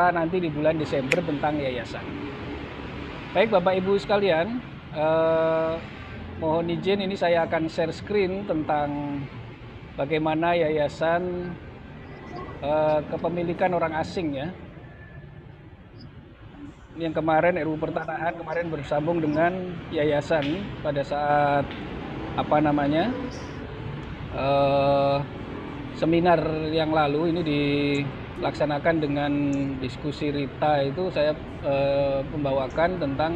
kita nanti di bulan Desember tentang yayasan. Baik Bapak Ibu sekalian, mohon izin ini saya akan share screen tentang bagaimana yayasan kepemilikan orang asing ya. Yang kemarin RUU Pertanahan kemarin bersambung dengan yayasan pada saat seminar yang lalu ini dilaksanakan dengan diskusi Rita, itu saya membawakan tentang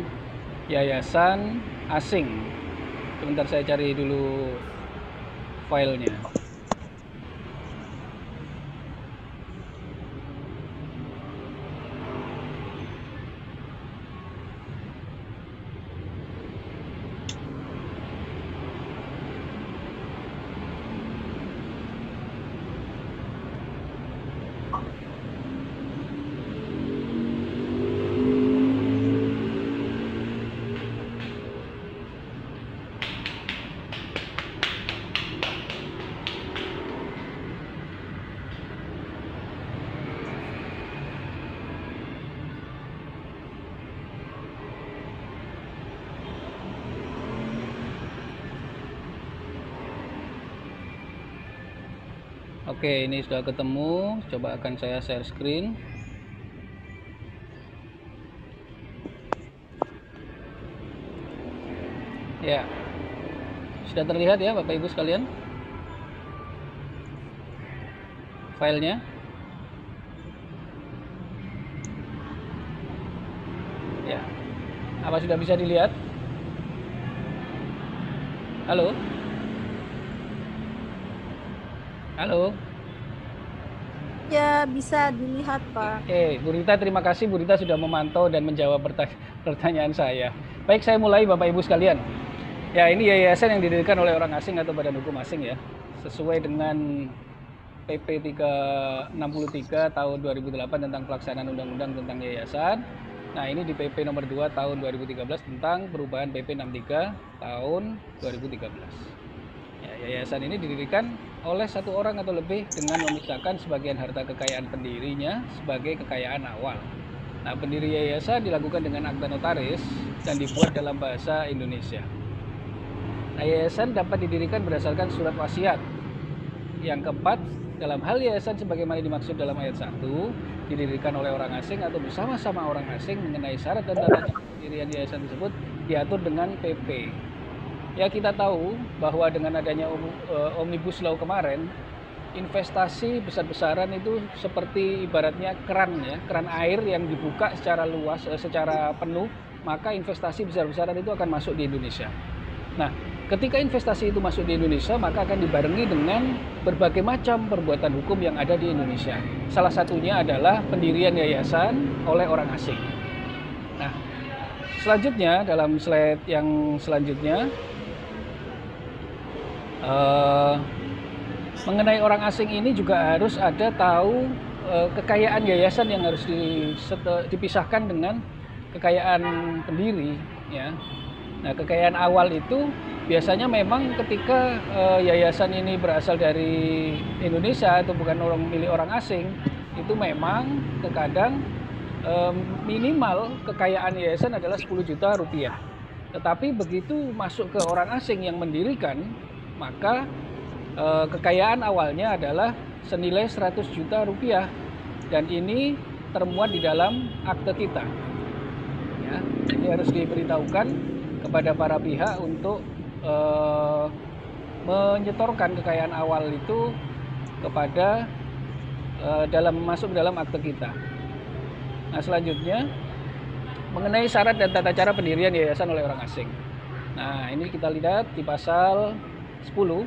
yayasan asing. Sebentar saya cari dulu filenya. Oke, ini sudah ketemu. Coba akan saya share screen. Ya, sudah terlihat ya Bapak Ibu sekalian filenya. Ya, apa sudah bisa dilihat? Halo? Halo? Ya, bisa dilihat Pak. Bu Rita, terima kasih Bu Rita sudah memantau dan menjawab pertanyaan saya. Baik, saya mulai Bapak Ibu sekalian. Ya, ini yayasan yang didirikan oleh orang asing atau badan hukum asing ya, sesuai dengan PP 363 tahun 2008 tentang pelaksanaan undang-undang tentang yayasan. Nah, ini di PP nomor 2 tahun 2013 tentang perubahan PP 63 tahun 2013. Ya, yayasan ini didirikan oleh satu orang atau lebih dengan memisahkan sebagian harta kekayaan pendirinya sebagai kekayaan awal. Nah, pendiri yayasan dilakukan dengan akta notaris dan dibuat dalam bahasa Indonesia. Nah, yayasan dapat didirikan berdasarkan surat wasiat. Yang keempat, dalam hal yayasan sebagaimana dimaksud dalam ayat 1, didirikan oleh orang asing atau bersama-sama orang asing mengenai syarat dan tata cara pendirian yayasan tersebut diatur dengan PP. Ya, kita tahu bahwa dengan adanya Omnibus Law kemarin, investasi besar-besaran itu seperti ibaratnya keran ya, keran air yang dibuka secara luas, secara penuh, maka investasi besar-besaran itu akan masuk di Indonesia. Nah, ketika investasi itu masuk di Indonesia, maka akan dibarengi dengan berbagai macam perbuatan hukum yang ada di Indonesia. Salah satunya adalah pendirian yayasan oleh orang asing. Nah, selanjutnya dalam slide yang selanjutnya, mengenai orang asing ini juga harus ada tahu kekayaan yayasan yang harus dipisahkan dengan kekayaan pendiri ya. Nah, kekayaan awal itu biasanya memang ketika yayasan ini berasal dari Indonesia atau bukan milik orang asing, itu memang terkadang minimal kekayaan yayasan adalah 10 juta rupiah. Tetapi begitu masuk ke orang asing yang mendirikan, maka kekayaan awalnya adalah senilai 100 juta rupiah, dan ini termuat di dalam akte kita ya. Jadi harus diberitahukan kepada para pihak untuk menyetorkan kekayaan awal itu kepada masuk dalam akte kita. Nah, selanjutnya mengenai syarat dan tata cara pendirian yayasan oleh orang asing. Nah, ini kita lihat di pasal 10,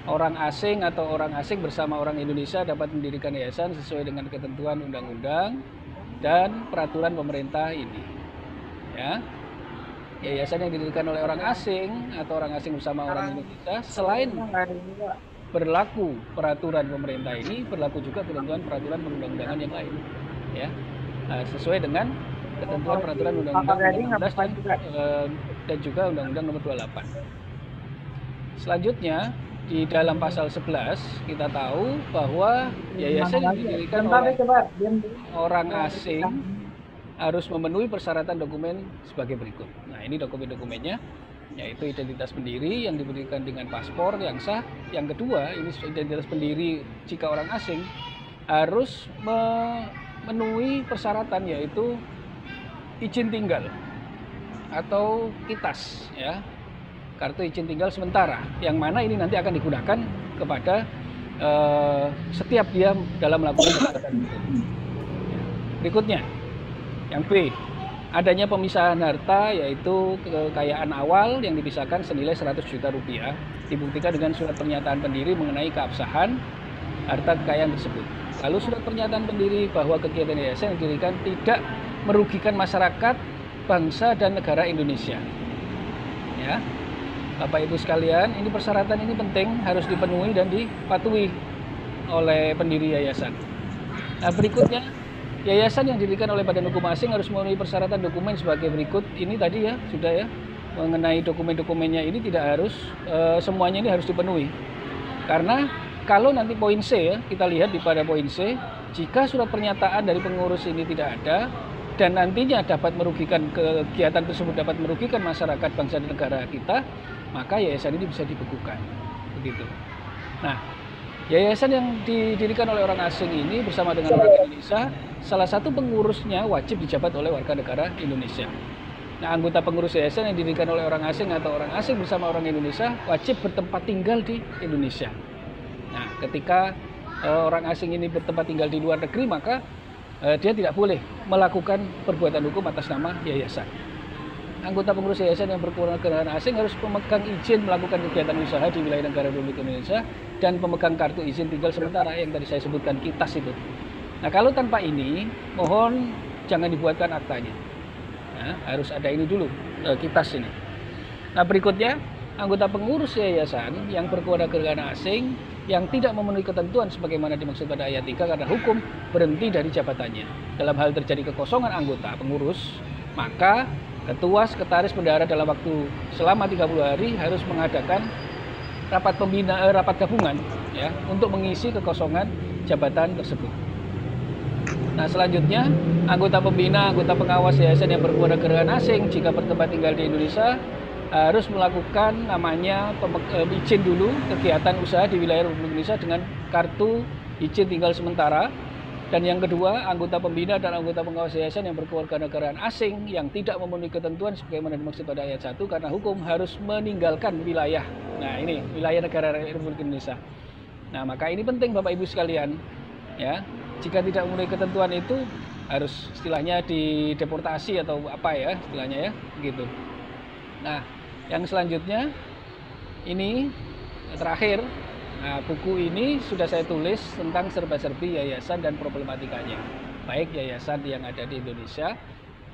orang asing atau orang asing bersama orang Indonesia dapat mendirikan yayasan sesuai dengan ketentuan undang-undang dan peraturan pemerintah ini. Ya, yayasan yang didirikan oleh orang asing atau orang asing bersama orang Indonesia, selain berlaku peraturan pemerintah ini, berlaku juga ketentuan peraturan perundang-undangan yang lain. Ya, sesuai dengan ketentuan peraturan undang-undang 16 dan juga undang-undang nomor 28. Selanjutnya, di dalam pasal 11 kita tahu bahwa yayasan yang didirikan oleh orang asing harus memenuhi persyaratan dokumen sebagai berikut. Nah, ini dokumen-dokumennya, yaitu identitas pendiri yang diberikan dengan paspor yang sah. Yang kedua, ini identitas pendiri jika orang asing harus memenuhi persyaratan, yaitu izin tinggal atau KITAS, ya, kartu izin tinggal sementara, yang mana ini nanti akan digunakan kepada setiap dia dalam melakukan kegiatan itu. Berikutnya, yang B, adanya pemisahan harta, yaitu kekayaan awal yang dipisahkan senilai 100 juta rupiah, dibuktikan dengan surat pernyataan pendiri mengenai keabsahan harta kekayaan tersebut. Lalu surat pernyataan pendiri bahwa kegiatan yayasan yang didirikan tidak merugikan masyarakat, bangsa, dan negara Indonesia. Ya, Bapak Ibu sekalian, ini persyaratan ini penting, harus dipenuhi dan dipatuhi oleh pendiri yayasan. Nah, berikutnya, yayasan yang didirikan oleh badan hukum asing harus memenuhi persyaratan dokumen sebagai berikut. Ini tadi ya, sudah ya, mengenai dokumen-dokumennya ini tidak harus, semuanya ini harus dipenuhi. Karena kalau nanti poin C ya, kita lihat di pada poin C, jika surat pernyataan dari pengurus ini tidak ada, dan nantinya dapat merugikan, kegiatan tersebut dapat merugikan masyarakat, bangsa, dan negara kita, maka yayasan ini bisa dibekukan. Begitu. Nah, yayasan yang didirikan oleh orang asing ini bersama dengan warga Indonesia, salah satu pengurusnya wajib dijabat oleh warga negara Indonesia. Nah, anggota pengurus yayasan yang didirikan oleh orang asing atau orang asing bersama orang Indonesia wajib bertempat tinggal di Indonesia. Nah, ketika orang asing ini bertempat tinggal di luar negeri, maka dia tidak boleh melakukan perbuatan hukum atas nama yayasan. Anggota pengurus yayasan yang berkewarganegaraan asing harus pemegang izin melakukan kegiatan usaha di wilayah negara Republik Indonesia dan pemegang kartu izin tinggal sementara yang tadi saya sebutkan, KITAS itu. Nah, kalau tanpa ini, mohon jangan dibuatkan aktanya. Nah, harus ada ini dulu, KITAS ini. Nah, berikutnya, anggota pengurus yayasan yang berkewarganegaraan asing yang tidak memenuhi ketentuan sebagaimana dimaksud pada ayat 3 karena hukum berhenti dari jabatannya. Dalam hal terjadi kekosongan anggota pengurus, maka ketua, sekretaris, bendahara dalam waktu selama 30 hari harus mengadakan rapat gabungan ya untuk mengisi kekosongan jabatan tersebut. Nah, selanjutnya, anggota pembina, anggota pengawas yayasan yang berkewarganegaraan asing jika bertempat tinggal di Indonesia harus melakukan namanya izin dulu kegiatan usaha di wilayah Republik Indonesia dengan kartu izin tinggal sementara. Dan yang kedua, anggota pembina dan anggota pengawas yayasan yang berkewarganegaraan asing yang tidak memenuhi ketentuan sebagaimana dimaksud pada ayat 1 karena hukum harus meninggalkan wilayah. Nah, ini wilayah negara Republik Indonesia. Nah, maka ini penting Bapak Ibu sekalian, ya. Jika tidak memenuhi ketentuan itu harus istilahnya dideportasi atau apa ya istilahnya ya, begitu. Nah, yang selanjutnya ini terakhir, nah, buku ini sudah saya tulis tentang serba-serbi yayasan dan problematikanya. Baik yayasan yang ada di Indonesia,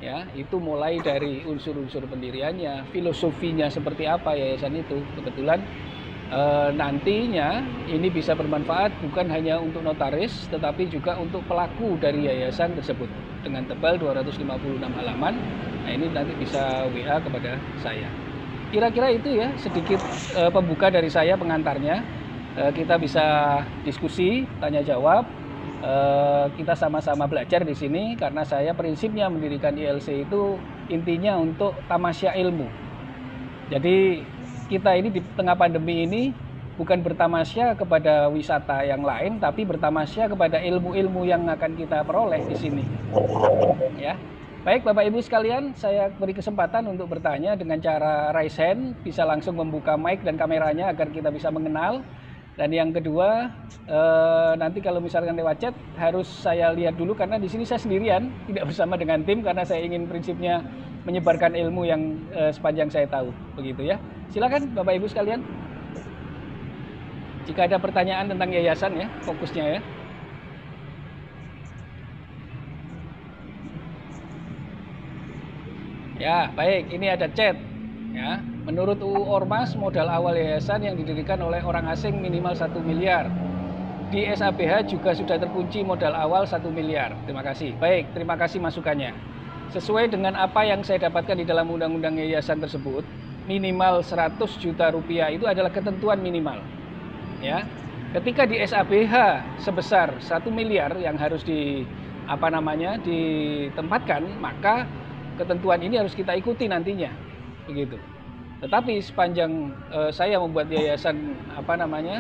ya, itu mulai dari unsur-unsur pendiriannya, filosofinya seperti apa yayasan itu. Kebetulan nantinya ini bisa bermanfaat bukan hanya untuk notaris, tetapi juga untuk pelaku dari yayasan tersebut. Dengan tebal 256 halaman, nah ini nanti bisa WA kepada saya. Kira-kira itu ya sedikit pembuka dari saya, pengantarnya. Kita bisa diskusi, tanya jawab. Kita sama-sama belajar di sini karena saya prinsipnya mendirikan ILC itu intinya untuk tamasya ilmu. Jadi kita ini di tengah pandemi ini bukan bertamasya kepada wisata yang lain, tapi bertamasya kepada ilmu-ilmu yang akan kita peroleh di sini. Ya. Baik Bapak Ibu sekalian, saya beri kesempatan untuk bertanya dengan cara raise hand, bisa langsung membuka mic dan kameranya agar kita bisa mengenal. Dan yang kedua, nanti kalau misalkan lewat chat harus saya lihat dulu karena di sini saya sendirian, tidak bersama dengan tim karena saya ingin prinsipnya menyebarkan ilmu yang sepanjang saya tahu, begitu ya. Silakan Bapak Ibu sekalian. Jika ada pertanyaan tentang yayasan ya, fokusnya ya. Ya, baik, ini ada chat. Ya, menurut UU Ormas, modal awal yayasan yang didirikan oleh orang asing minimal 1 miliar. Di SABH juga sudah terkunci modal awal 1 miliar. Terima kasih. Baik, terima kasih masukannya. Sesuai dengan apa yang saya dapatkan di dalam undang-undang yayasan tersebut, minimal 100 juta rupiah itu adalah ketentuan minimal. Ya. Ketika di SABH sebesar 1 miliar yang harus ditempatkan, maka ketentuan ini harus kita ikuti nantinya, begitu. Tetapi sepanjang saya membuat yayasan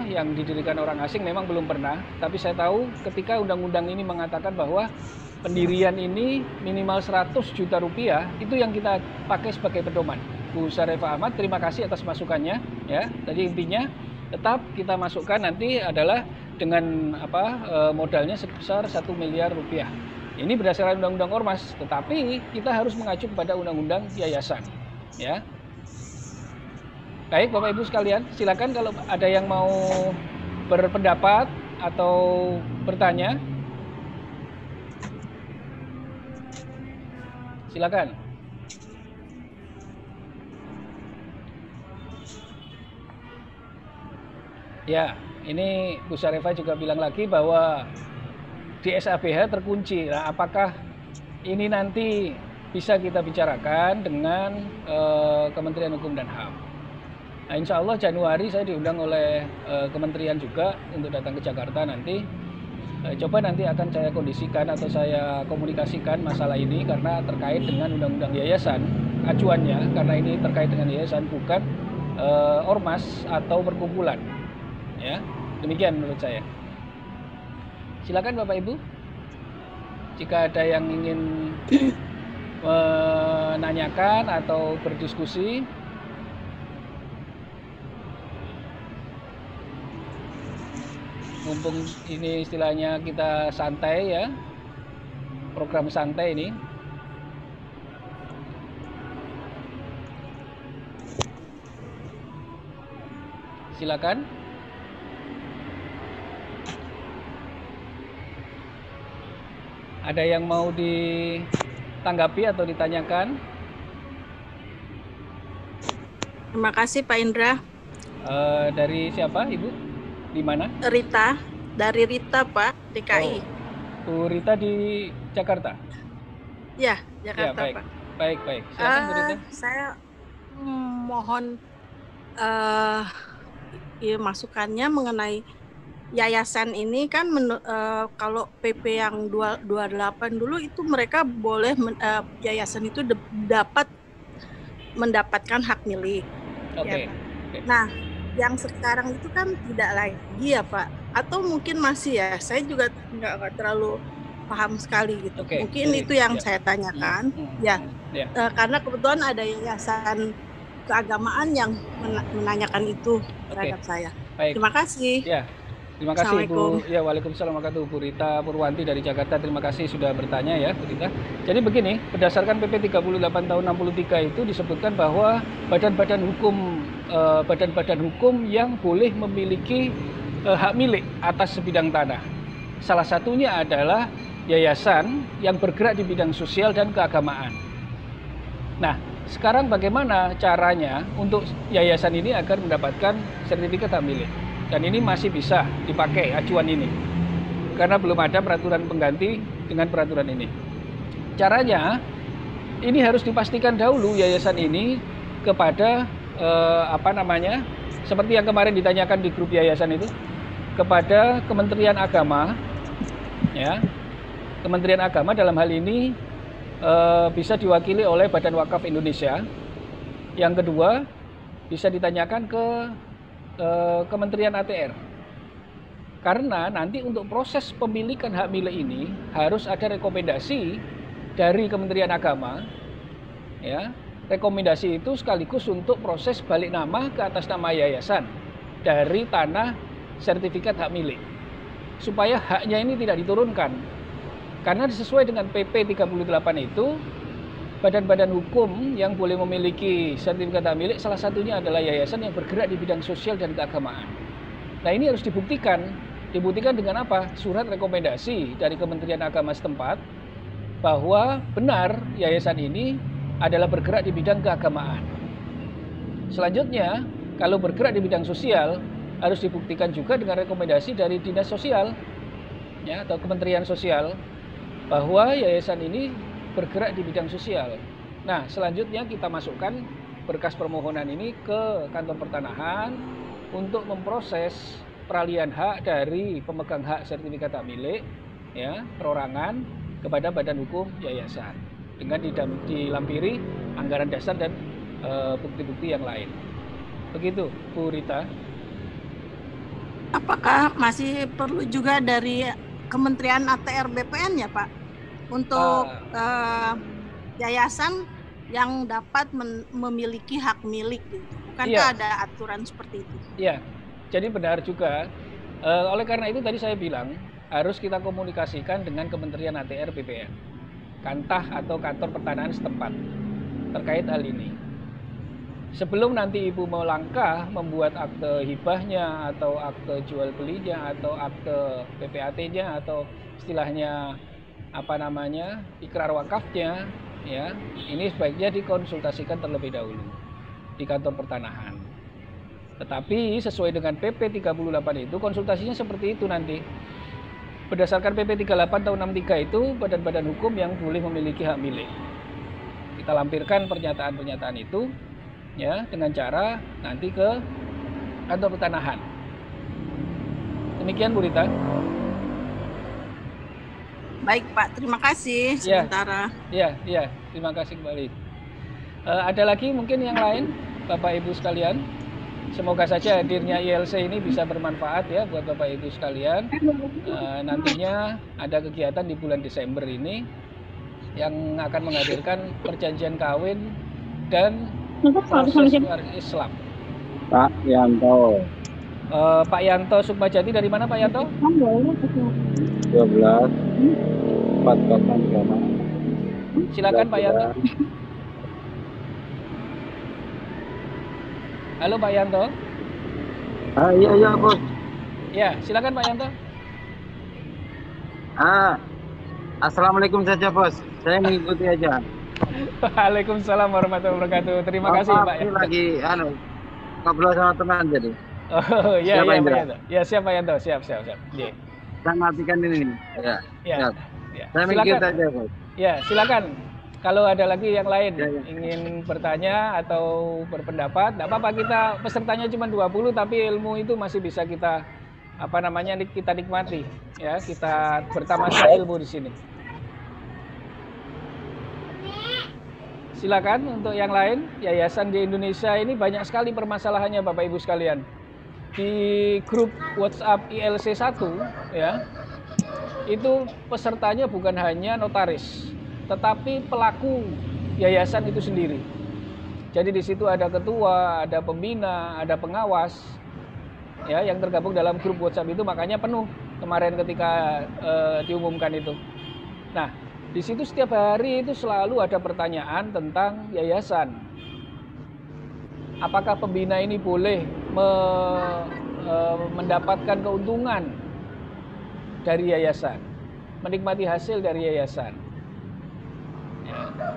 yang didirikan orang asing memang belum pernah, tapi saya tahu ketika undang-undang ini mengatakan bahwa pendirian ini minimal 100 juta rupiah, itu yang kita pakai sebagai pedoman. Bu Sarefa Ahmad, terima kasih atas masukannya, ya. Tadi intinya tetap kita masukkan nanti adalah dengan modalnya sebesar 1 miliar rupiah. Ini berdasarkan undang-undang ormas, tetapi kita harus mengacu kepada undang-undang yayasan, ya. Baik, Bapak Ibu sekalian, silakan kalau ada yang mau berpendapat atau bertanya, silakan. Ya, ini Bu Sarefa juga bilang lagi bahwa di SABH terkunci. Nah, apakah ini nanti bisa kita bicarakan dengan Kementerian Hukum dan HAM? Nah, insya Allah Januari saya diundang oleh Kementerian juga untuk datang ke Jakarta nanti. Coba nanti akan saya kondisikan atau saya komunikasikan masalah ini karena terkait dengan undang-undang yayasan, acuannya karena ini terkait dengan yayasan bukan ormas atau perkumpulan. Ya, demikian menurut saya. Silakan Bapak Ibu, jika ada yang ingin menanyakan atau berdiskusi. Mumpung ini istilahnya kita santai ya, program santai ini. Silakan. Ada yang mau ditanggapi atau ditanyakan? Terima kasih Pak Indra. Dari siapa Ibu? Di mana? Rita, dari Rita Pak, DKI. Bu Rita di Jakarta? Ya, Jakarta ya, baik. Pak. Baik. Silakan Bu Rita. Saya mohon masukannya mengenai yayasan ini kan kalau PP yang 28 dulu itu mereka boleh yayasan itu dapat mendapatkan hak milik. Oke. Ya, nah, yang sekarang itu kan tidak lagi ya Pak, atau mungkin masih ya? Saya juga nggak terlalu paham sekali gitu. Mungkin itu yang saya tanyakan. Karena kebetulan ada yayasan keagamaan yang menanyakan itu terhadap saya. Baik. Terima kasih. Ya. Terima kasih Bu. Ya, waalaikumsalam warahmatullahi wabarakatuh. Bu Rita Purwanti dari Jakarta. Terima kasih sudah bertanya ya, Bu Rita. Jadi begini, berdasarkan PP 38 tahun 63 itu disebutkan bahwa badan-badan hukum yang boleh memiliki hak milik atas sebidang tanah. Salah satunya adalah yayasan yang bergerak di bidang sosial dan keagamaan. Nah, sekarang bagaimana caranya untuk yayasan ini agar mendapatkan sertifikat hak milik? Dan ini masih bisa dipakai acuan ini, karena belum ada peraturan pengganti dengan peraturan ini. Caranya, ini harus dipastikan dahulu yayasan ini kepada seperti yang kemarin ditanyakan di grup yayasan itu, kepada Kementerian Agama, ya. Kementerian Agama dalam hal ini bisa diwakili oleh Badan Wakaf Indonesia. Yang kedua, bisa ditanyakan ke Kementerian ATR, karena nanti untuk proses pemilikan hak milik ini harus ada rekomendasi dari Kementerian Agama, ya. Rekomendasi itu sekaligus untuk proses balik nama ke atas nama yayasan dari tanah sertifikat hak milik, supaya haknya ini tidak diturunkan, karena sesuai dengan PP 38 itu badan-badan hukum yang boleh memiliki sertifikat hak milik salah satunya adalah yayasan yang bergerak di bidang sosial dan keagamaan. Nah, ini harus dibuktikan. Dibuktikan dengan apa? Surat rekomendasi dari Kementerian Agama setempat bahwa benar yayasan ini adalah bergerak di bidang keagamaan. Selanjutnya, kalau bergerak di bidang sosial harus dibuktikan juga dengan rekomendasi dari Dinas Sosial, ya, atau Kementerian Sosial, bahwa yayasan ini bergerak di bidang sosial. Nah, selanjutnya kita masukkan berkas permohonan ini ke kantor pertanahan untuk memproses peralihan hak dari pemegang hak sertifikat hak milik, ya, perorangan kepada badan hukum yayasan dengan dilampiri anggaran dasar dan bukti-bukti yang lain. Begitu, Bu Rita. Apakah masih perlu juga dari Kementerian ATR BPN ya Pak untuk yayasan yang dapat memiliki hak milik gitu? Bukankah ada aturan seperti itu? Iya, jadi benar juga. Oleh karena itu tadi saya bilang harus kita komunikasikan dengan Kementerian ATR BPN, Kantah atau kantor pertanahan setempat terkait hal ini. Sebelum nanti Ibu melangkah membuat akte hibahnya atau akte jual belinya atau akte PPAT-nya atau istilahnya apa namanya ikrar wakafnya, ya, ini sebaiknya dikonsultasikan terlebih dahulu di kantor pertanahan. Tetapi sesuai dengan PP 38 itu konsultasinya seperti itu nanti. Berdasarkan PP 38 tahun 63 itu badan-badan hukum yang boleh memiliki hak milik. Kita lampirkan pernyataan-pernyataan itu, ya, dengan cara nanti ke kantor pertanahan. Demikian Bu Rita. Baik Pak, terima kasih sementara. Iya, terima kasih kembali. Ada lagi mungkin yang lain Bapak Ibu sekalian? Semoga saja hadirnya ILC ini bisa bermanfaat ya buat Bapak Ibu sekalian. Nantinya ada kegiatan di bulan Desember ini yang akan menghadirkan perjanjian kawin dan proses Islam. Pak Yanto. Pak Yanto Sukmajati dari mana Pak Yanto? 12 4 Silakan Pak Yanto. Halo Pak Yanto. Iya Bos. Ya, silakan Pak Yanto. Assalamualaikum saja Bos. Saya mengikuti aja. Waalaikumsalam warahmatullahi wabarakatuh. Terima kasih Pak. Ini lagi ngobrol sama teman jadi. Oh iya Pak Yanto. Ya siap Pak Yanto, siap. Yeah. Saya matikan ini. Ya. Saya mengikuti aja Bos. Ya, silakan. Kalau ada lagi yang lain ingin bertanya atau berpendapat, tidak apa-apa, kita pesertanya cuma 20 tapi ilmu itu masih bisa kita kita nikmati ya, kita bertamasya ilmu di sini. Silakan untuk yang lain. Yayasan di Indonesia ini banyak sekali permasalahannya Bapak Ibu sekalian. Di grup WhatsApp ILC 1 ya, itu pesertanya bukan hanya notaris, tetapi pelaku yayasan itu sendiri. Jadi di situ ada ketua, ada pembina, ada pengawas, ya, yang tergabung dalam grup WhatsApp itu, makanya penuh kemarin ketika diumumkan itu. Nah, di situ setiap hari itu selalu ada pertanyaan tentang yayasan. Apakah pembina ini boleh mendapatkan keuntungan dari yayasan, menikmati hasil dari yayasan?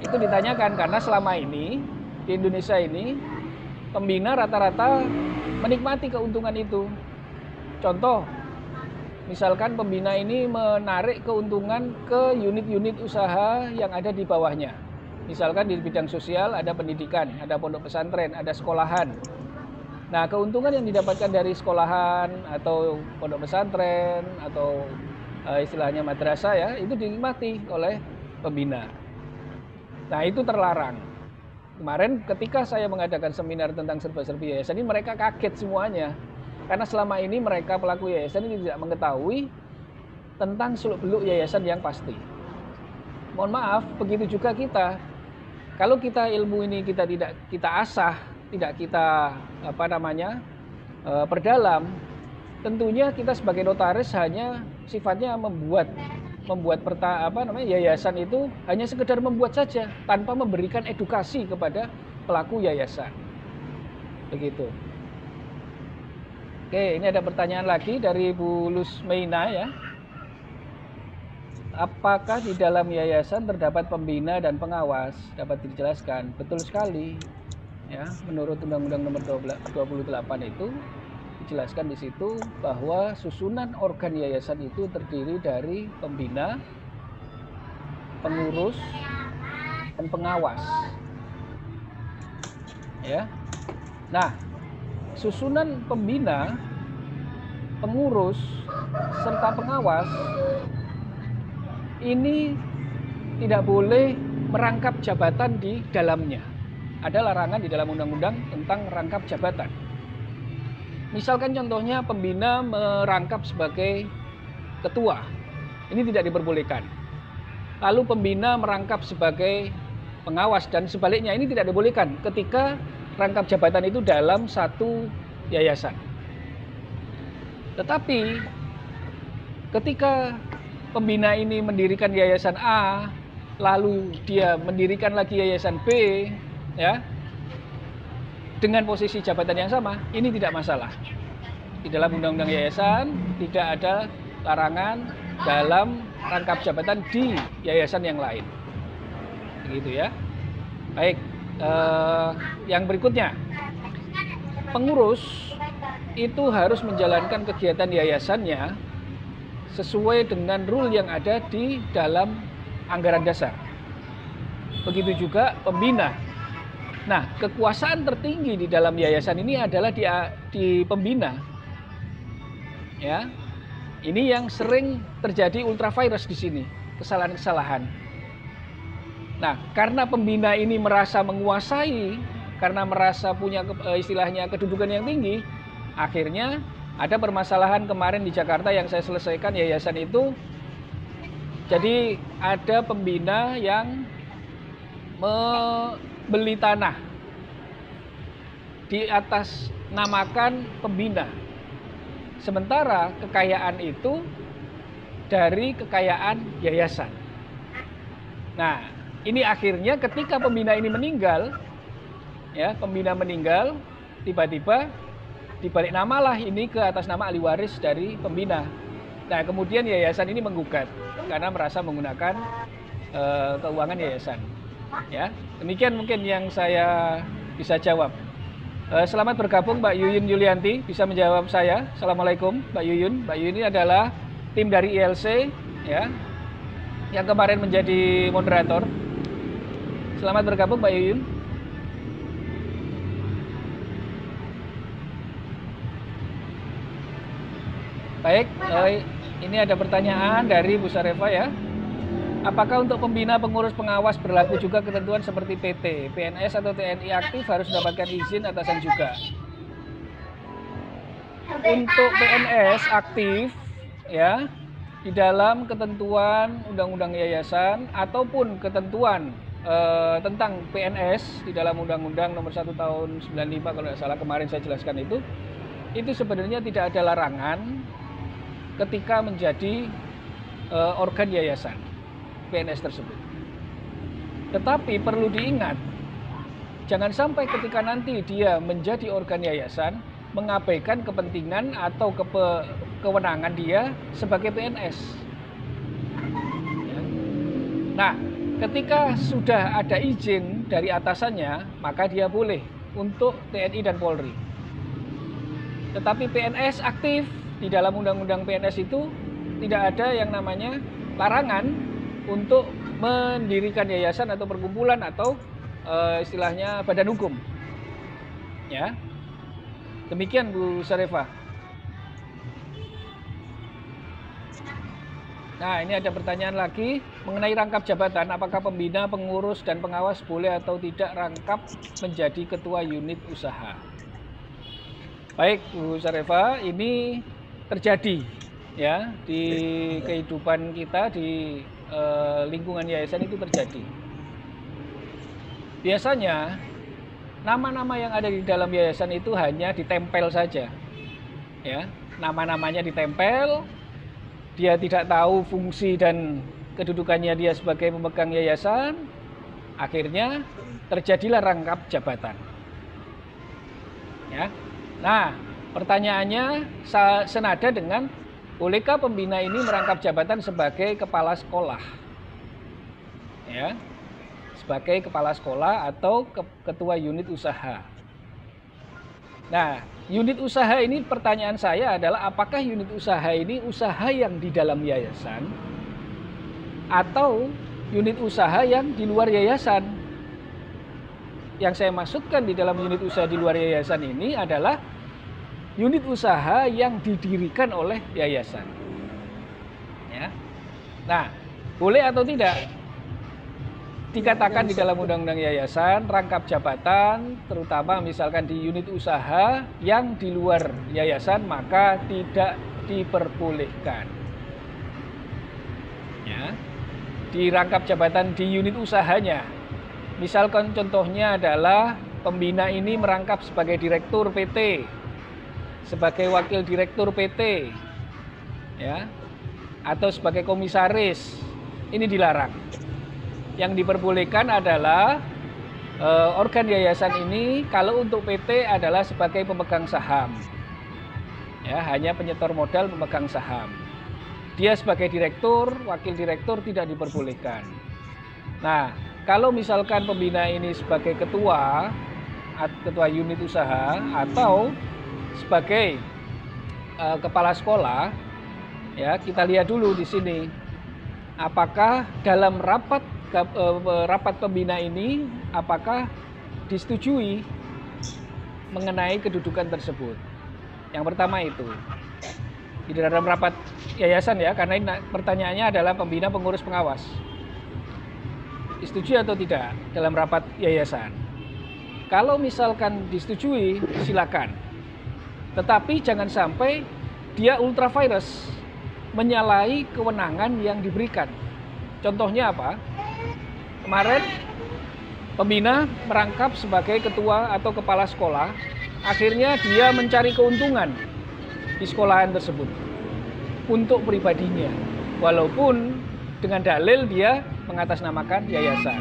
Itu ditanyakan karena selama ini di Indonesia ini pembina rata-rata menikmati keuntungan itu. Contoh, misalkan pembina ini menarik keuntungan ke unit-unit usaha yang ada di bawahnya. Misalkan di bidang sosial ada pendidikan, ada pondok pesantren, ada sekolahan. Nah, keuntungan yang didapatkan dari sekolahan atau pondok pesantren atau istilahnya madrasah ya, itu dinikmati oleh pembina. Nah, itu terlarang. Kemarin ketika saya mengadakan seminar tentang serba-serbi yayasan ini, mereka kaget semuanya. Karena selama ini mereka pelaku yayasan ini tidak mengetahui tentang seluk-beluk yayasan yang pasti. Mohon maaf, begitu juga kita. Kalau kita ilmu ini tidak kita asah, tidak kita perdalam, tentunya kita sebagai notaris hanya sifatnya membuat yayasan itu hanya sekedar membuat saja tanpa memberikan edukasi kepada pelaku yayasan. Begitu. Oke, ini ada pertanyaan lagi dari Bu Lusmeina ya. Apakah di dalam yayasan terdapat pembina dan pengawas? Dapat dijelaskan? Betul sekali. Ya, menurut Undang-Undang Nomor 28 itu dijelaskan di situ bahwa susunan organ yayasan itu terdiri dari pembina, pengurus, dan pengawas. Ya. Nah, susunan pembina pengurus serta pengawas ini tidak boleh merangkap jabatan di dalamnya. Ada larangan di dalam undang-undang tentang rangkap jabatan. Misalkan contohnya pembina merangkap sebagai ketua, ini tidak diperbolehkan. Lalu pembina merangkap sebagai pengawas dan sebaliknya, ini tidak dibolehkan ketika rangkap jabatan itu dalam satu yayasan. Tetapi ketika pembina ini mendirikan yayasan A, lalu dia mendirikan lagi yayasan B, ya, dengan posisi jabatan yang sama, ini tidak masalah. Di dalam undang-undang yayasan tidak ada larangan dalam rangkap jabatan di yayasan yang lain. Begitu ya. Baik, yang berikutnya, pengurus itu harus menjalankan kegiatan yayasannya sesuai dengan rule yang ada di dalam anggaran dasar. Begitu juga pembina. Nah, kekuasaan tertinggi di dalam yayasan ini adalah di pembina. Ya. Ini yang sering terjadi ultravirus di sini, kesalahan-kesalahan. Nah, karena pembina ini merasa menguasai, karena merasa punya istilahnya kedudukan yang tinggi, akhirnya ada permasalahan kemarin di Jakarta yang saya selesaikan yayasan itu. Jadi ada pembina yang membeli tanah di atas namakan pembina. Sementara kekayaan itu dari kekayaan yayasan. Nah, ini akhirnya ketika pembina ini meninggal, ya, pembina meninggal, tiba-tiba dibalik namalah ini ke atas nama ahli waris dari pembina. Nah, kemudian yayasan ini menggugat karena merasa menggunakan keuangan yayasan. Ya, demikian mungkin yang saya bisa jawab. Selamat bergabung Mbak Yuyun Yulianti, bisa menjawab saya. Assalamualaikum Mbak Yuyun. Mbak Yuyun ini adalah tim dari ILC, ya, yang kemarin menjadi moderator. Selamat bergabung Mbak Yuyun. Baik, ini ada pertanyaan dari Bu Sarefa ya. Apakah untuk pembina, pengurus, pengawas berlaku juga ketentuan seperti PT, PNS atau TNI aktif harus mendapatkan izin atasan juga? Untuk PNS aktif ya, di dalam ketentuan undang-undang yayasan ataupun ketentuan tentang PNS di dalam Undang-Undang Nomor 1 Tahun 95 kalau tidak salah kemarin saya jelaskan itu sebenarnya tidak ada larangan ketika menjadi organ yayasan PNS tersebut. Tetapi perlu diingat, jangan sampai ketika nanti dia menjadi organ yayasan mengabaikan kepentingan atau kewenangan dia sebagai PNS. Ya. Nah, ketika sudah ada izin dari atasannya, maka dia boleh untuk TNI dan Polri. Tetapi PNS aktif di dalam Undang-Undang PNS itu tidak ada yang namanya larangan untuk mendirikan yayasan atau perkumpulan atau istilahnya badan hukum. Ya. Demikian Bu Sarefa. Nah, ini ada pertanyaan lagi mengenai rangkap jabatan. Apakah pembina, pengurus, dan pengawas boleh atau tidak rangkap menjadi ketua unit usaha? Baik, Bu Sarefa, ini terjadi ya di kehidupan kita di lingkungan yayasan itu terjadi. Biasanya nama-nama yang ada di dalam yayasan itu hanya ditempel saja. Ya, nama-namanya ditempel. Dia tidak tahu fungsi dan kedudukannya dia sebagai pemegang yayasan. Akhirnya terjadilah rangkap jabatan. Ya. Nah, pertanyaannya senada dengan bolehkah pembina ini merangkap jabatan sebagai kepala sekolah? Ya. Sebagai kepala sekolah atau ketua unit usaha. Nah, unit usaha ini pertanyaan saya adalah apakah unit usaha ini usaha yang di dalam yayasan atau unit usaha yang di luar yayasan? Yang saya maksudkan di dalam unit usaha di luar yayasan ini adalah unit usaha yang didirikan oleh yayasan. Ya. Nah, boleh atau tidak dikatakan di dalam undang-undang yayasan, rangkap jabatan, terutama misalkan di unit usaha yang di luar yayasan, maka tidak diperbolehkan. Ya. Di rangkap jabatan di unit usahanya. Misalkan contohnya adalah pembina ini merangkap sebagai direktur PT, sebagai wakil direktur PT, ya, atau sebagai komisaris, ini dilarang. Yang diperbolehkan adalah organ yayasan ini kalau untuk PT adalah sebagai pemegang saham, ya, hanya penyetor modal pemegang saham. Dia sebagai direktur, wakil direktur tidak diperbolehkan. Nah, kalau misalkan pembina ini sebagai ketua unit usaha atau sebagai kepala sekolah, ya, kita lihat dulu di sini apakah dalam rapat pembina ini apakah disetujui mengenai kedudukan tersebut. Yang pertama itu di dalam rapat yayasan, ya, karena ini pertanyaannya adalah pembina, pengurus, pengawas. Disetujui atau tidak dalam rapat yayasan? Kalau misalkan disetujui, silakan. Tetapi jangan sampai dia ultra vires, menyalahi kewenangan yang diberikan. Contohnya apa? Kemarin pembina merangkap sebagai ketua atau kepala sekolah, akhirnya dia mencari keuntungan di sekolahan tersebut untuk pribadinya, walaupun dengan dalil dia mengatasnamakan yayasan.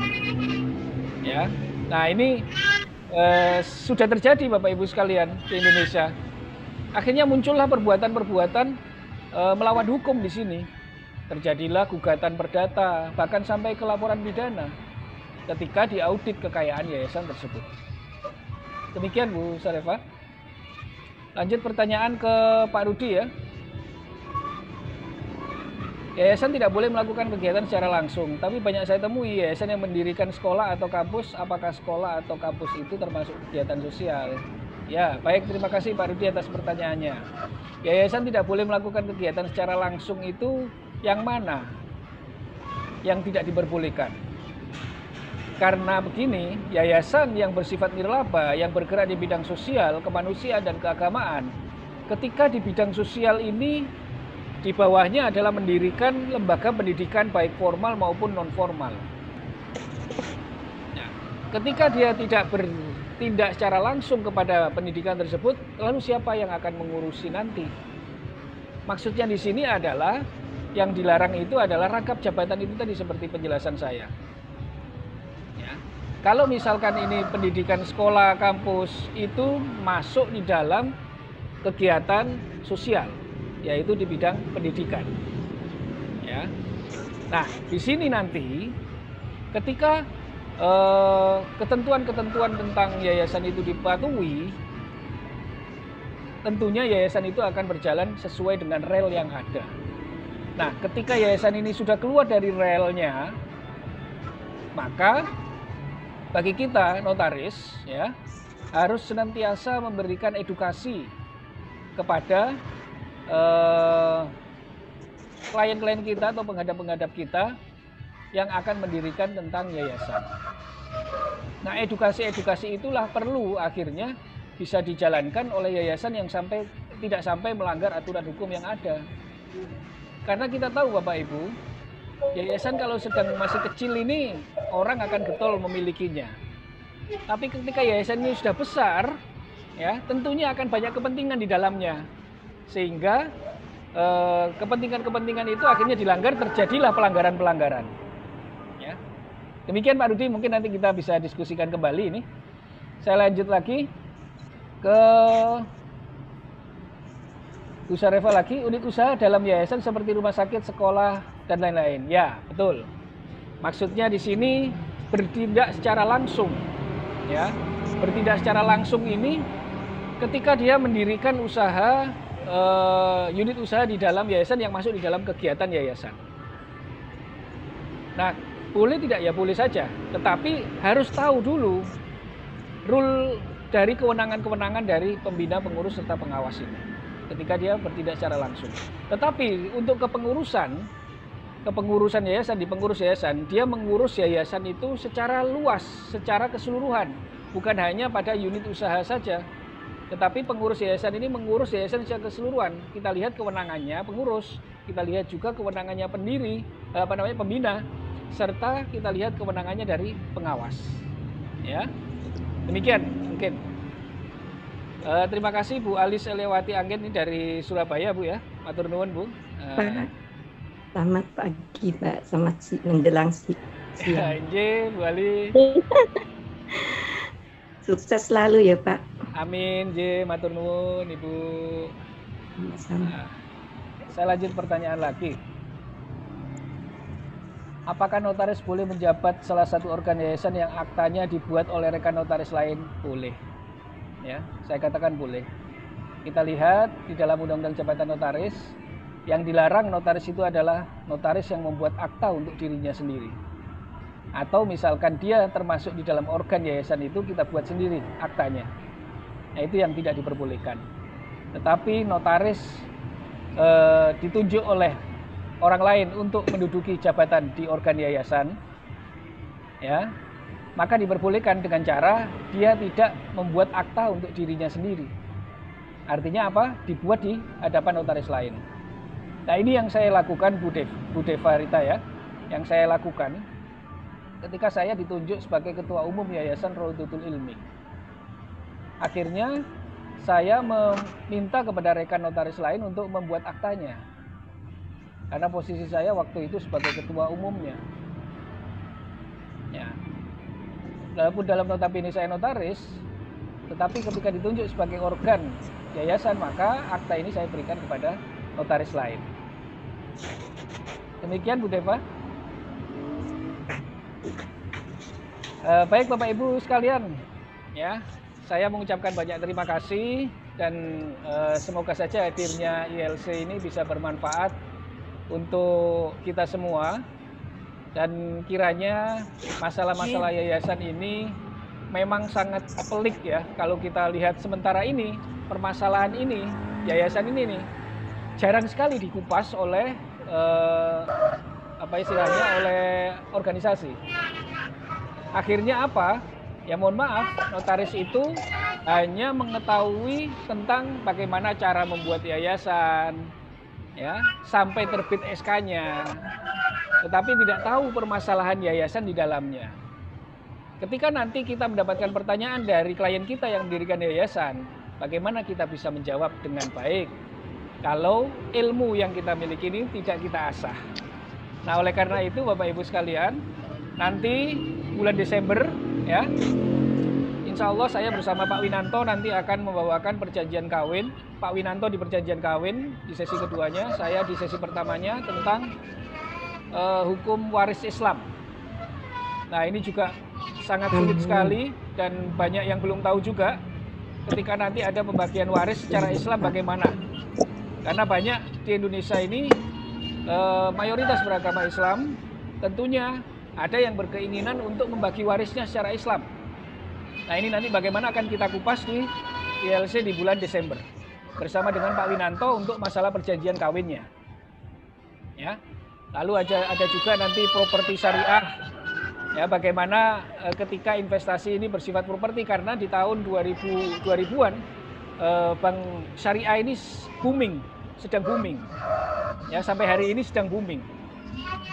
Ya, nah ini sudah terjadi Bapak Ibu sekalian di Indonesia. Akhirnya muncullah perbuatan-perbuatan melawan hukum di sini. Terjadilah gugatan perdata, bahkan sampai ke laporan pidana ketika diaudit kekayaan yayasan tersebut. Demikian Bu Sarefa. Lanjut pertanyaan ke Pak Rudi, ya. Yayasan tidak boleh melakukan kegiatan secara langsung, tapi banyak saya temui yayasan yang mendirikan sekolah atau kampus. Apakah sekolah atau kampus itu termasuk kegiatan sosial? Ya, baik, terima kasih Pak Rudi atas pertanyaannya. Yayasan tidak boleh melakukan kegiatan secara langsung itu yang mana? Yang tidak diperbolehkan. Karena begini, yayasan yang bersifat nirlaba, yang bergerak di bidang sosial, kemanusiaan, dan keagamaan, ketika di bidang sosial ini, di bawahnya adalah mendirikan lembaga pendidikan baik formal maupun non-formal. Nah, ketika dia tidak bertindak secara langsung kepada pendidikan tersebut, lalu siapa yang akan mengurusi nanti? Maksudnya di sini adalah yang dilarang itu adalah rangkap jabatan itu tadi seperti penjelasan saya. Ya. Kalau misalkan ini pendidikan sekolah, kampus itu masuk di dalam kegiatan sosial, yaitu di bidang pendidikan. Ya. Nah, di sini nanti ketika ketentuan-ketentuan tentang yayasan itu dipatuhi, tentunya yayasan itu akan berjalan sesuai dengan rel yang ada. Nah, ketika yayasan ini sudah keluar dari relnya, maka bagi kita notaris, ya, harus senantiasa memberikan edukasi kepada klien-klien kita atau penghadap-penghadap kita yang akan mendirikan tentang yayasan. Nah, edukasi-edukasi itulah perlu akhirnya bisa dijalankan oleh yayasan yang tidak sampai melanggar aturan hukum yang ada. Karena kita tahu Bapak Ibu, yayasan kalau sedang masih kecil ini orang akan getol memilikinya. Tapi ketika yayasan ini sudah besar, ya, tentunya akan banyak kepentingan di dalamnya. Sehingga kepentingan-kepentingan itu akhirnya dilanggar, terjadilah pelanggaran-pelanggaran. Ya. Demikian Pak Rudi, mungkin nanti kita bisa diskusikan kembali ini. Saya lanjut lagi ke Bu Sarefa lagi, unit usaha dalam yayasan seperti rumah sakit, sekolah, dan lain-lain. Ya, betul. Maksudnya di sini bertindak secara langsung. Ya, bertindak secara langsung ini ketika dia mendirikan usaha, unit usaha di dalam yayasan yang masuk di dalam kegiatan yayasan. Nah, boleh tidak? Ya boleh saja. Tetapi harus tahu dulu rule dari kewenangan-kewenangan dari pembina, pengurus, serta pengawas ini ketika dia bertindak secara langsung. Tetapi untuk kepengurusan yayasan, di pengurus yayasan, dia mengurus yayasan itu secara luas, secara keseluruhan, bukan hanya pada unit usaha saja. Tetapi pengurus yayasan ini mengurus yayasan secara keseluruhan. Kita lihat kewenangannya pengurus, kita lihat juga kewenangannya pembina, serta kita lihat kewenangannya dari pengawas. Ya, demikian mungkin. Terima kasih Bu Alis Elewati Anggen ini dari Surabaya, Bu ya. Matur nuwun, Bu. Selamat pagi, Pak. Selamat menjelang siang. Bu Ali. Sukses selalu ya, Pak. Amin, matur nuwun, Ibu. Sama. Saya lanjut pertanyaan lagi. Apakah notaris boleh menjabat salah satu organ yayasan yang aktanya dibuat oleh rekan notaris lain? Boleh. Ya, saya katakan boleh. Kita lihat di dalam Undang-Undang Jabatan Notaris, yang dilarang notaris itu adalah notaris yang membuat akta untuk dirinya sendiri. Atau misalkan dia termasuk di dalam organ yayasan itu, kita buat sendiri aktanya. Nah, itu yang tidak diperbolehkan. Tetapi notaris ditunjuk oleh orang lain untuk menduduki jabatan di organ yayasan, ya, maka diperbolehkan dengan cara dia tidak membuat akta untuk dirinya sendiri. Artinya apa? Dibuat di hadapan notaris lain. Nah, ini yang saya lakukan, Bu Devarita ya, yang saya lakukan ketika saya ditunjuk sebagai Ketua Umum Yayasan Rodotul Ilmi. Akhirnya saya meminta kepada rekan notaris lain untuk membuat aktanya. Karena posisi saya waktu itu sebagai ketua umumnya. Ya. Walaupun dalam notabene saya notaris, tetapi ketika ditunjuk sebagai organ yayasan, maka akta ini saya berikan kepada notaris lain. Demikian Bu Deva. Baik Bapak Ibu sekalian, ya, saya mengucapkan banyak terima kasih dan semoga saja hadirnya ILC ini bisa bermanfaat untuk kita semua, dan kiranya masalah-masalah yayasan ini memang sangat pelik ya. Kalau kita lihat sementara ini, permasalahan ini, yayasan ini nih jarang sekali dikupas oleh oleh organisasi. Akhirnya apa? Ya mohon maaf, notaris itu hanya mengetahui tentang bagaimana cara membuat yayasan, ya, sampai terbit SK-nya, tetapi tidak tahu permasalahan yayasan di dalamnya. Ketika nanti kita mendapatkan pertanyaan dari klien kita yang mendirikan yayasan, bagaimana kita bisa menjawab dengan baik kalau ilmu yang kita miliki ini tidak kita asah. Nah, oleh karena itu Bapak Ibu sekalian, nanti bulan Desember ya, insya Allah saya bersama Pak Winanto nanti akan membawakan perjanjian kawin. Pak Winanto di perjanjian kawin di sesi keduanya, saya di sesi pertamanya tentang hukum waris Islam. Nah, ini juga sangat sulit sekali dan banyak yang belum tahu juga ketika nanti ada pembagian waris secara Islam bagaimana. Karena banyak di Indonesia ini mayoritas beragama Islam, tentunya ada yang berkeinginan untuk membagi warisnya secara Islam. Nah, ini nanti bagaimana akan kita kupas di ILC di bulan Desember bersama dengan Pak Winanto untuk masalah perjanjian kawinnya. Ya. Lalu ada juga nanti properti syariah. Ya, bagaimana ketika investasi ini bersifat properti, karena di tahun 2000-an bank syariah ini sedang booming. Ya, sampai hari ini sedang booming.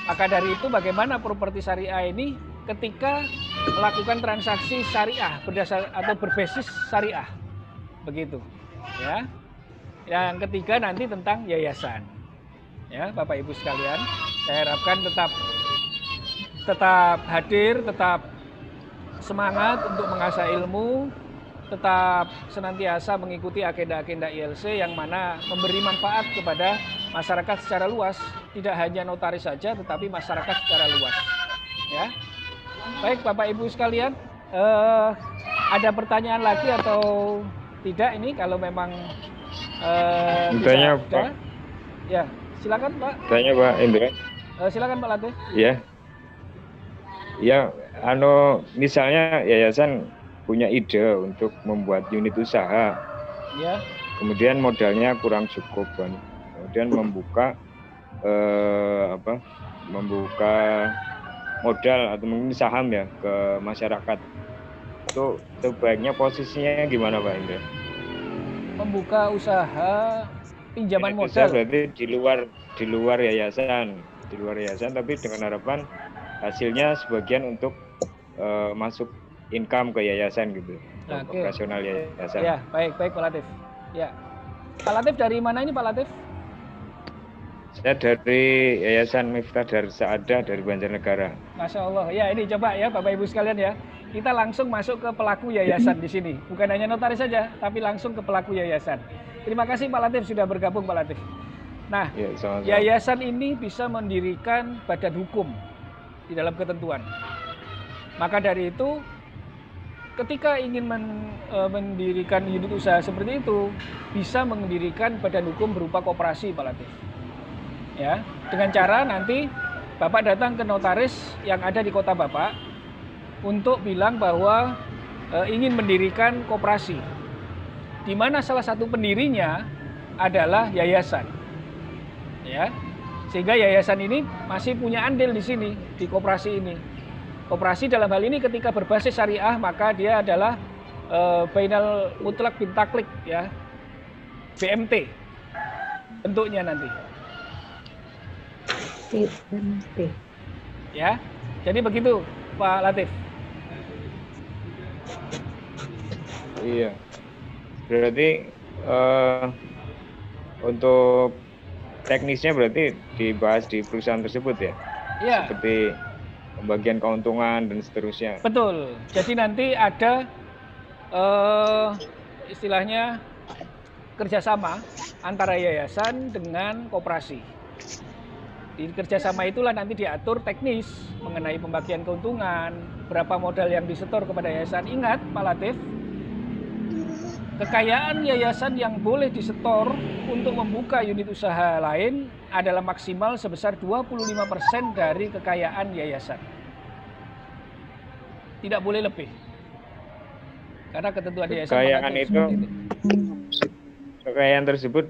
Maka dari itu bagaimana properti syariah ini ketika melakukan transaksi syariah berdasar atau berbasis syariah, begitu. Ya. Yang ketiga nanti tentang yayasan. Ya, Bapak Ibu sekalian, saya harapkan tetap hadir, tetap semangat untuk mengasah ilmu, tetap senantiasa mengikuti agenda-agenda ILC yang mana memberi manfaat kepada masyarakat secara luas, tidak hanya notaris saja tetapi masyarakat secara luas. Ya. Baik Bapak Ibu sekalian, ada pertanyaan lagi atau tidak ini? Kalau memang tanya Pak. Ya, silakan Pak. Tanya Pak Indra. Silakan Pak Latif. Ya. Ya, misalnya yayasan punya ide untuk membuat unit usaha. Ya. Kemudian modalnya kurang cukup kan. Kemudian membuka modal atau mungkin saham ya ke masyarakat. Itu sebaiknya posisinya gimana Pak Indra? Membuka usaha pinjaman unit modal. Usaha berarti di luar yayasan, tapi dengan harapan hasilnya sebagian untuk masuk income ke yayasan gitu, operasional yayasan. Ya, baik Pak Latif. Ya, Pak Latif dari mana ini Pak Latif? Saya dari Yayasan Miftah Darus Saadah dari Banjarnegara. Masya Allah. Ya, ini coba ya Bapak Ibu sekalian ya. Kita langsung masuk ke pelaku yayasan di sini. Bukan hanya notaris saja, tapi langsung ke pelaku yayasan. Terima kasih Pak Latif sudah bergabung Pak Latif. Nah, ya, sama-sama. Yayasan ini bisa mendirikan badan hukum di dalam ketentuan. Maka dari itu, ketika ingin mendirikan unit usaha seperti itu, bisa mendirikan badan hukum berupa koperasi Pak Latif. Ya, dengan cara nanti Bapak datang ke notaris yang ada di kota Bapak untuk bilang bahwa ingin mendirikan koperasi, di mana salah satu pendirinya adalah yayasan, ya, sehingga yayasan ini masih punya andil di sini di koperasi ini. Koperasi dalam hal ini ketika berbasis syariah maka dia adalah Bainal Mutlak bin Taklik, ya, BMT bentuknya nanti. BMT. Ya, jadi begitu Pak Latif. Iya, berarti untuk teknisnya berarti dibahas di perusahaan tersebut ya? Iya. Seperti pembagian keuntungan dan seterusnya. Betul. Jadi nanti ada istilahnya kerjasama antara yayasan dengan koperasi. Di kerjasama itulah nanti diatur teknis mengenai pembagian keuntungan, berapa modal yang disetor kepada yayasan. Ingat Pak Latif, kekayaan yayasan yang boleh disetor untuk membuka unit usaha lain adalah maksimal sebesar 25% dari kekayaan yayasan. Tidak boleh lebih. Karena ketentuan yayasan kekayaan itu, kekayaan tersebut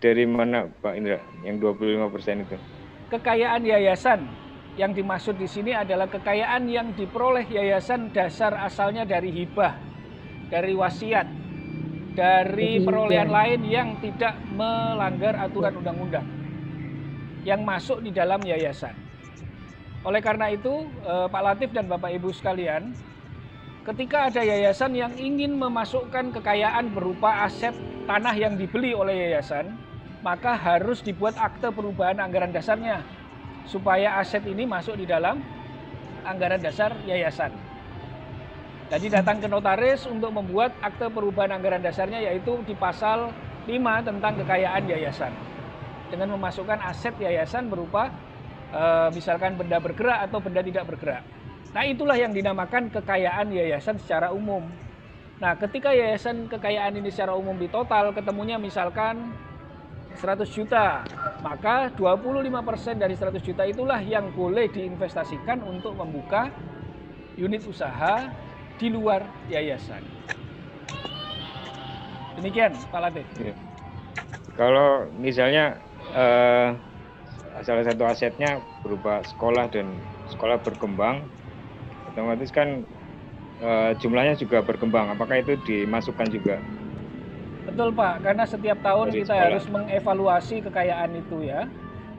dari mana Pak Indra yang 25% itu? Kekayaan yayasan yang dimaksud di sini adalah kekayaan yang diperoleh yayasan dasar asalnya dari hibah, dari wasiat, dari perolehan lain yang tidak melanggar aturan undang-undang yang masuk di dalam yayasan. Oleh karena itu, Pak Latif dan Bapak Ibu sekalian, ketika ada yayasan yang ingin memasukkan kekayaan berupa aset tanah yang dibeli oleh yayasan, maka harus dibuat akte perubahan anggaran dasarnya supaya aset ini masuk di dalam anggaran dasar yayasan. Jadi datang ke notaris untuk membuat akte perubahan anggaran dasarnya, yaitu di pasal 5 tentang kekayaan yayasan, dengan memasukkan aset yayasan berupa misalkan benda bergerak atau benda tidak bergerak. Nah, itulah yang dinamakan kekayaan yayasan secara umum. Nah, ketika yayasan kekayaan ini secara umum ditotal ketemunya misalkan 100 juta, maka 25% dari 100 juta itulah yang boleh diinvestasikan untuk membuka unit usaha di luar yayasan. Demikian Pak Latif. Ya. Kalau misalnya salah satu asetnya berupa sekolah dan sekolah berkembang, otomatis kan jumlahnya juga berkembang. Apakah itu dimasukkan juga? Betul Pak, karena setiap tahun kita harus mengevaluasi kekayaan itu ya.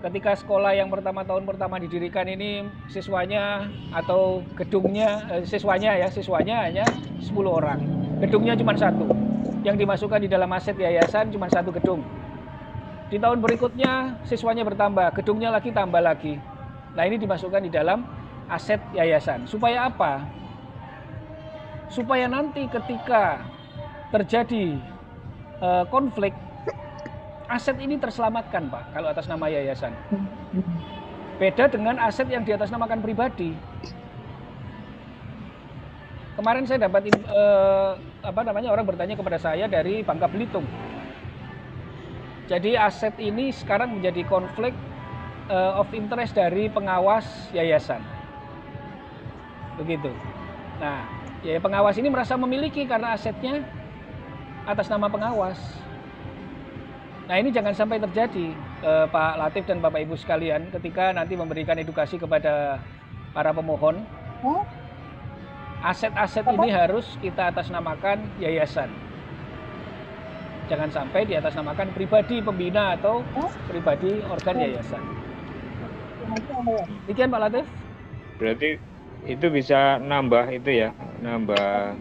Ketika sekolah yang tahun pertama didirikan ini siswanya atau gedungnya, siswanya hanya 10 orang. Gedungnya cuma 1. Yang dimasukkan di dalam aset yayasan cuma 1 gedung. Di tahun berikutnya siswanya bertambah, gedungnya lagi tambah lagi. Nah, ini dimasukkan di dalam aset yayasan. Supaya apa? Supaya nanti ketika terjadi konflik, aset ini terselamatkan Pak, kalau atas nama yayasan. Beda dengan aset yang diatasnamakan pribadi. Kemarin saya dapat orang bertanya kepada saya dari Bangka Belitung. Jadi aset ini sekarang menjadi konflik of interest dari pengawas yayasan. Begitu. Nah, Ya, pengawas ini merasa memiliki karena asetnya atas nama pengawas. Nah, ini jangan sampai terjadi, Pak Latif dan Bapak Ibu sekalian, ketika nanti memberikan edukasi kepada para pemohon. Aset-aset ini harus kita atasnamakan yayasan. Jangan sampai diatasnamakan pribadi pembina atau pribadi organ yayasan. Demikian Pak Latif. Berarti itu bisa nambah itu ya, nambah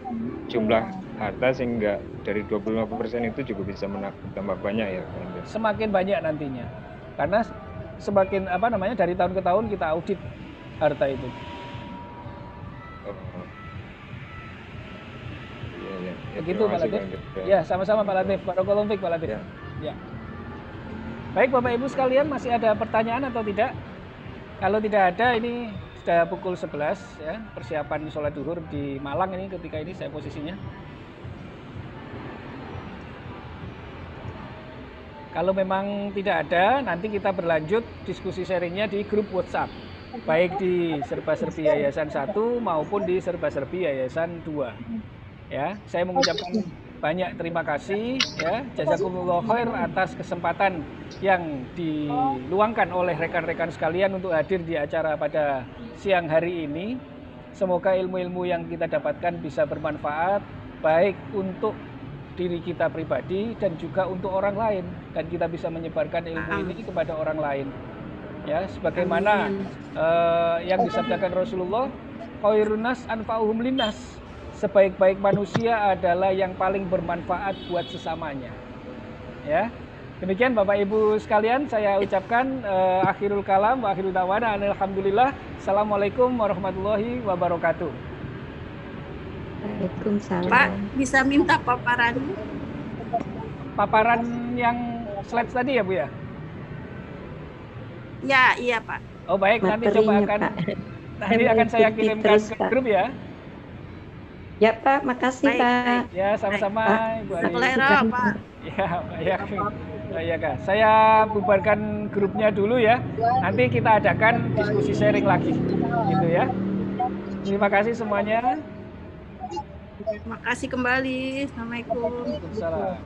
jumlah harta sehingga dari 25% itu juga bisa menambah banyak ya. Semakin banyak nantinya. Karena semakin dari tahun ke tahun kita audit harta itu. Begitu Pak Latif. Ya, sama-sama Pak Latif. Barakallahu fiik Pak Latif. Ya. Baik Bapak Ibu sekalian, masih ada pertanyaan atau tidak? Kalau tidak ada, ini sudah pukul 11 ya, persiapan sholat duhur di Malang ini ketika ini saya posisinya. Kalau memang tidak ada, nanti kita berlanjut diskusi sharingnya di grup WhatsApp, baik di Serba-Serbi Yayasan 1 maupun di Serba-Serbi Yayasan 2. Ya, saya mengucapkan banyak terima kasih ya, jazakumullah khair atas kesempatan yang diluangkan oleh rekan-rekan sekalian untuk hadir di acara pada siang hari ini. Semoga ilmu-ilmu yang kita dapatkan bisa bermanfaat baik untuk diri kita pribadi dan juga untuk orang lain, dan kita bisa menyebarkan ilmu ini kepada orang lain. Ya, sebagaimana yang disabdakan Rasulullah, khairun nas anfa'uhum linnas. Sebaik-baik manusia adalah yang paling bermanfaat buat sesamanya. Ya. Demikian Bapak Ibu sekalian, saya ucapkan akhirul kalam wa akhirul da'wana alhamdulillah. Assalamualaikum warahmatullahi wabarakatuh. Waalaikumsalam. Pak, bisa minta paparan? Paparan yang slides tadi ya Bu ya? Ya, iya Pak. Oh baik, nanti coba akan saya kirimkan ke grup ya. Ya Pak, makasih Baik, Pak. Ya, sama-sama Ibu Ali. Pak. Ya, ya Kak. Saya bubarkan grupnya dulu ya. Nanti kita adakan diskusi sharing lagi. Gitu ya. Terima kasih semuanya. Terima kasih kembali. Assalamualaikum. Waalaikumsalam.